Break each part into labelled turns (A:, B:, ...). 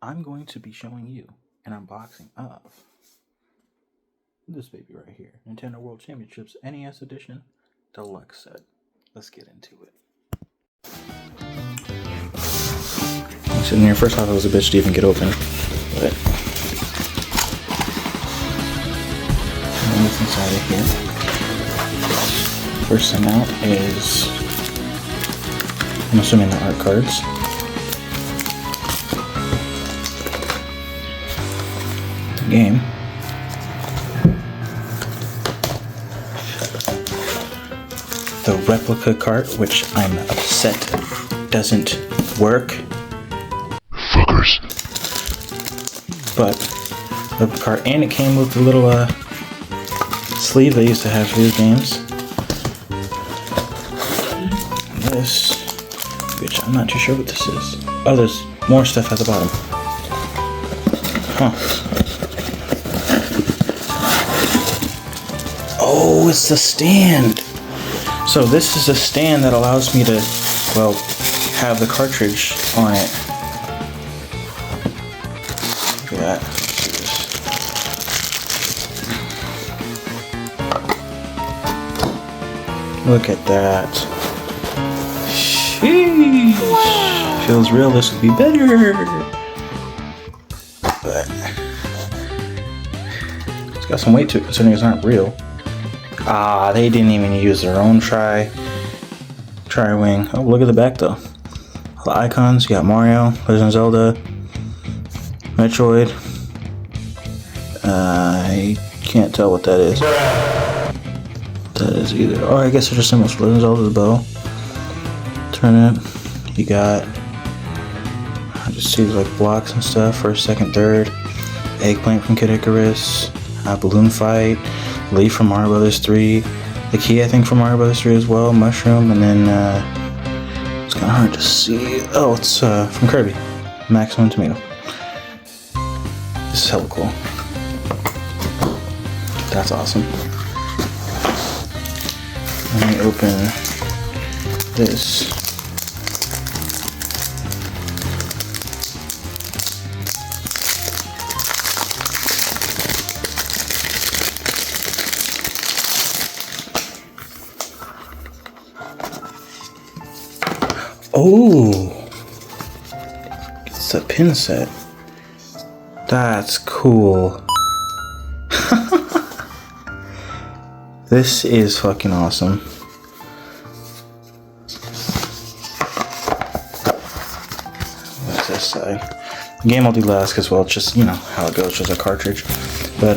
A: I'm going to be showing you an unboxing of this baby right here, Nintendo World Championships NES Edition Deluxe set. Let's get into it. I'm sitting here. First off, it was a bitch to even get open, but what's inside of here? First thing out is, I'm assuming, the art cards. The game. The replica cart, which I'm upset doesn't work.
B: Fuckers.
A: But replica cart, and it came with the little sleeve they used to have for these games. This, which I'm not too sure what this is. Oh, there's more stuff at the bottom. Huh. Oh, it's the stand. So this is a stand that allows me to, well, have the cartridge on it. Look at that. Look at that. Sheesh. Wow. Feels real. This would be better. But it's got some weight to it considering it's not real. Ah, they didn't even use their own tri-wing. Oh, look at the back though. All the icons. You got Mario, Legend of Zelda, Metroid. I can't tell what that is. That is either. Oh, I guess they're just symbols for Legend of Zelda's bow. Turn it. You got. I just see like blocks and stuff. First, second, third. Eggplant from Kid Icarus. Balloon fight. Leaf from Mario Bros. 3. The key, I think, from Mario Bros. 3 as well. Mushroom, and then it's kind of hard to see. Oh, it's from Kirby. Maximum Tomato. This is hella cool. That's awesome. Let me open this. Oh, it's a pin set. That's cool. This is fucking awesome. What's this side? The game will do last because, well, it's just, you know, how it goes, just a cartridge. But,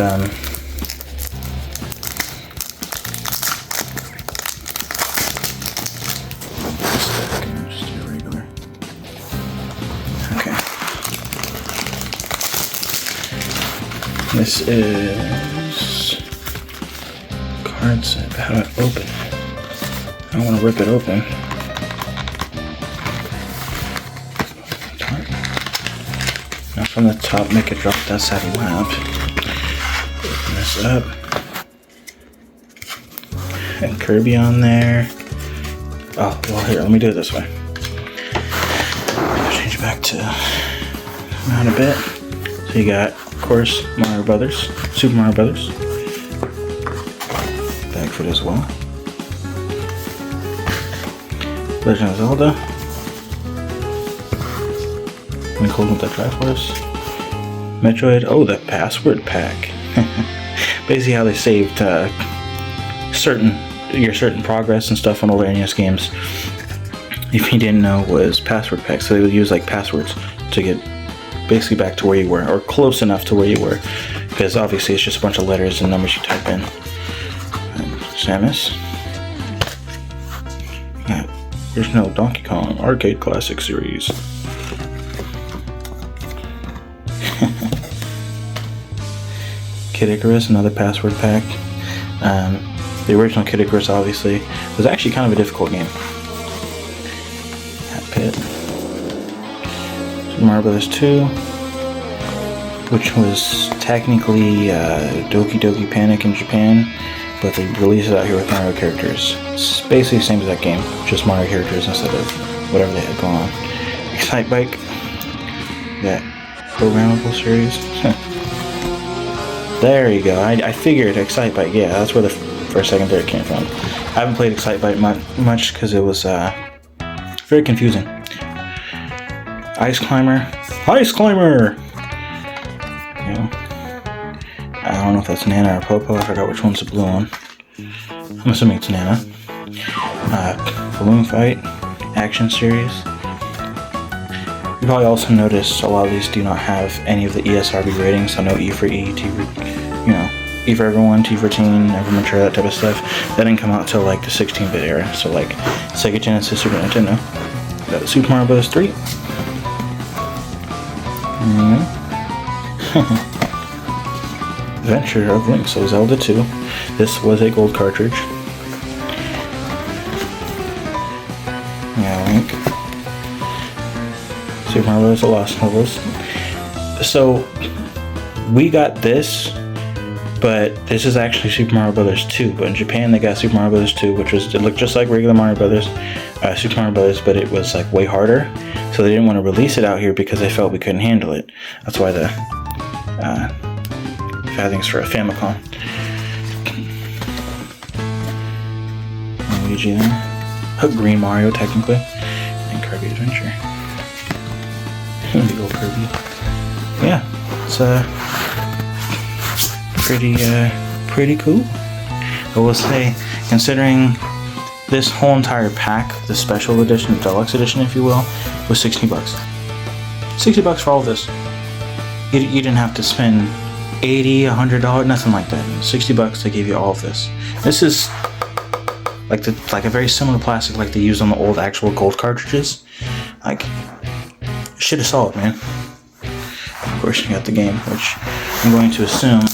A: this is card set, but how do I open it? I don't want to rip it open. Now from the top, make it drop that side lap. Open this up. And Kirby on there. Oh, well here, let me do it this way. Change it back to around a bit. So you got, of course, Mario Brothers, Super Mario Brothers. Bag for it as well. Legend of Zelda. Let me hold with that Triforce. Metroid. Oh, that password pack. Basically, how they saved certain progress and stuff on older NES games. If you didn't know, was password packs. So they would use like passwords to get basically back to where you were, or close enough to where you were, because obviously it's just a bunch of letters and numbers you type in. And Samus. Yeah, there's no Donkey Kong Arcade Classic Series. Kid Icarus, another password pack. The original Kid Icarus, obviously, was actually kind of a difficult game. Hat Pit. Mario Bros. 2, which was technically Doki Doki Panic in Japan, but they released it out here with Mario characters. It's basically the same as that game, just Mario characters instead of whatever they had going on. Excite Bike, that programmable series. There you go. I figured Excitebike. Yeah, that's where the first, second, third came from. I haven't played Excitebike much because it was very confusing. Ice Climber. Ice Climber! You know, I don't know if that's Nana or Popo. I forgot which one's the blue one. I'm assuming it's Nana. Balloon Fight. Action Series. You probably also noticed a lot of these do not have any of the ESRB ratings, so no E for E, T for, E for everyone, T for teen, ever mature, that type of stuff. That didn't come out till like the 16-bit era, so like Sega Genesis, Super Nintendo. Got Super Mario Bros. 3. Adventure of Link, so Zelda 2. This was a gold cartridge. Yeah, Link. Super Mario Bros. The Lost Levels. So, we got this, but this is actually Super Mario Bros. 2. But in Japan, they got Super Mario Bros. 2, which was, it looked just like regular Mario Bros. Super Mario Bros., but it was like way harder. So they didn't want to release it out here because they felt we couldn't handle it. That's why the things for a Famicom. Luigi there. Green Mario, technically. And Kirby Adventure. Big old Kirby. Yeah, it's pretty cool. I will say, considering this whole entire pack, the special edition, deluxe edition, if you will, was $60. $60 for all of this. You didn't have to spend $80, $100, nothing like that. $60, they gave you all of this. This is like a very similar plastic like they used on the old actual gold cartridges. Like, shit is solid, man. Of course, you got the game, which I'm going to assume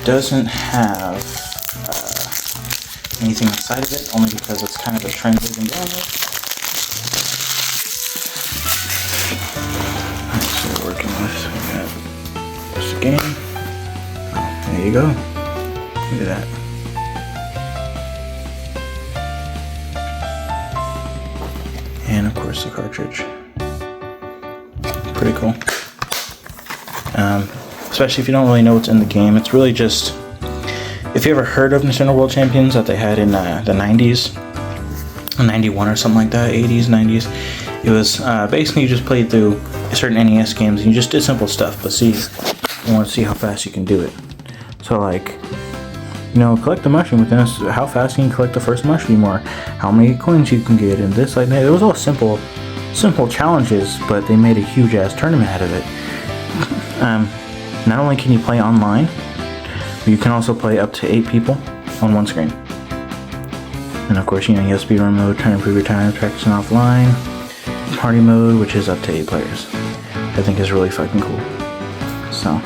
A: doesn't have anything inside of it, only because it's kind of a trend we've been going with. Alright, so we're working with, we got this game. Oh, there you go. Look at that. And of course the cartridge. Pretty cool. Especially if you don't really know what's in the game. It's really just, if you ever heard of Nintendo World Champions that they had in the 90s, 91 or something like that, 80s, 90s, it was basically you just played through certain NES games and you just did simple stuff, but see, you want to see how fast you can do it. So like, collect the mushroom within how fast can you collect the first mushroom, or how many coins you can get, and this, like that. It was all simple challenges, but they made a huge ass tournament out of it. Not only can you play online, but you can also play up to 8 people on one screen. And of course, you have speedrun mode, try to improve your time, practicing offline, party mode, which is up to 8 players. I think is really fucking cool. So,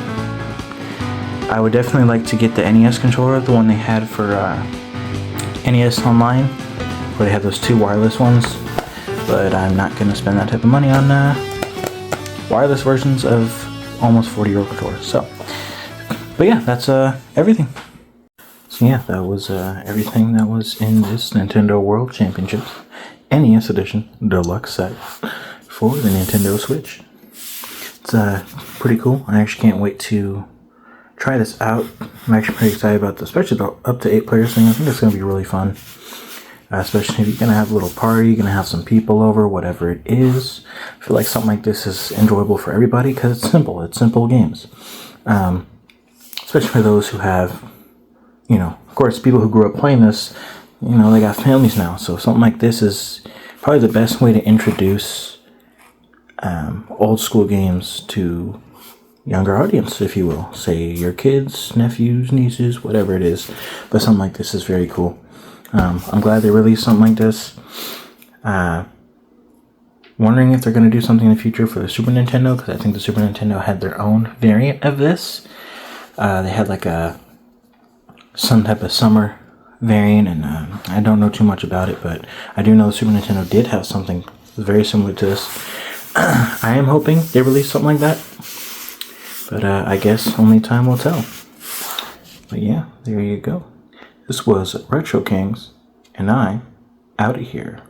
A: I would definitely like to get the NES controller, the one they had for NES Online, where they had those 2 wireless ones. But I'm not going to spend that type of money on wireless versions of almost 40-year-old controllers. So, but yeah, that's everything. So yeah, that was everything that was in this Nintendo World Championships NES Edition Deluxe set for the Nintendo Switch. It's pretty cool. I actually can't wait to try this out. I'm actually pretty excited about this, especially the up to 8 players thing. I think it's going to be really fun. Especially if you're going to have a little party, you're going to have some people over, whatever it is. I feel like something like this is enjoyable for everybody because it's simple. It's simple games. Especially for those who have, of course, people who grew up playing this, they got families now. So something like this is probably the best way to introduce old school games to younger audience, if you will. Say your kids, nephews, nieces, whatever it is. But something like this is very cool. I'm glad they released something like this. Wondering if they're going to do something in the future for the Super Nintendo, because I think the Super Nintendo had their own variant of this. They had like some type of summer variant, and I don't know too much about it, but I do know the Super Nintendo did have something very similar to this. I am hoping they release something like that, but I guess only time will tell. But yeah, there you go. This was Retro Kings, and I'm out of here.